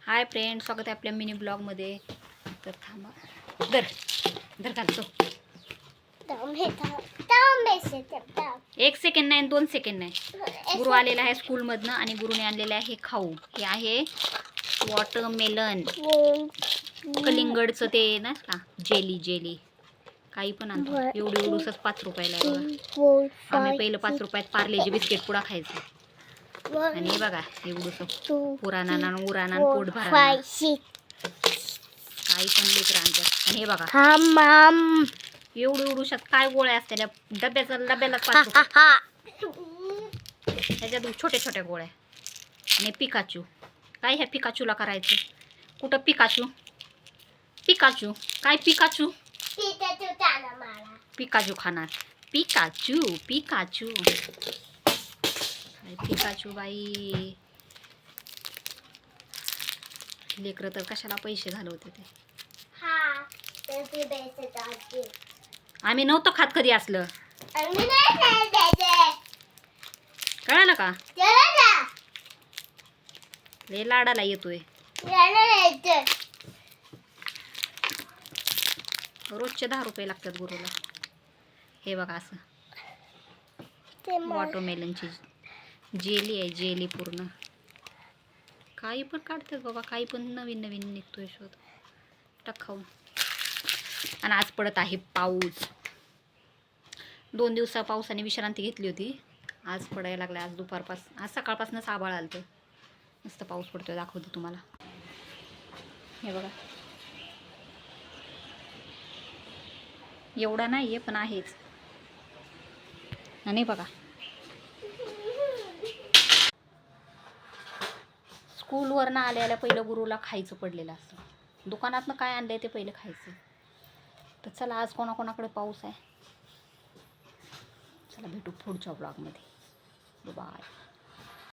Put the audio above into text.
Hi friend, स्वागत आहे आपल्या मिनी ब्लॉगमध्ये. तर थांबा, धर धर घालतो. 1 सेकंड नाही, 2 सेकंड नाही. गुरु आलेला आहे स्कूलमधनं आणि गुरुने आणलेलं आहे खाऊ. हे आहे वॉटरमेलन, कलिंगडचं ते ना का जेली जेली काही पण आणतो. एवढं एवढंच 5 रुपयाला आहे बघा. आम्ही पहिलं 5 रुपयात पार्लेजी बिस्किट पुडा खायचं. आणि हे बघा एवढंसं पुराणा उराणा पोट भरा काही पण लेकर आणतात. आणि हे बघा एवढं एवढूशात काय गोळ्या असतात डब्याला 5 रुपये. ह्याच्यात छोट्या छोट्या गोळ्या. आणि पिकाचू, काय ह्या पिकाचूला करायचं? कुठं पिकाचू? पिकाचू काय? पिकाचू पिकाचू खाणार. पिकाचू पिकाचू पिकाचू बाई. लेकरं तर कशाला पैसे घालवते ते. आम्ही नव्हतं खात कधी असलं, कळालं का? लय लाडाला येतोय. रोजचे 10 रुपये लागतात गुरुला. हे बघा असं वॉटरमेलनची जेली आहे, जेली पूर्ण. काही पण काढतात बाबा, काही पण नवीन नवीन निघतोय शोध. टाक खाऊन. आणि आज पडत आहे पाऊस. 2 दिवसा पावसाने विश्रांती घेतली होती. आज पडायला लागला. आज दुपारपासून, आज सकाळपासूनच आभाळ आलतं. मस्त पाऊस पडतोय, दाखवते तुम्हाला. हे बघा एवढा नाही आहे पण आहेच. आणि बघा स्कूलवरनं आल्या पहिलं गुरुला खायचं पडलेलं असतं. दुकानातनं काय आणलंय ते पहिलं खायचं. तर चला, आज कोणाकोणाकडे पाऊस आहे. चला भेटू पुढच्या ब्लॉगमध्ये. बाय.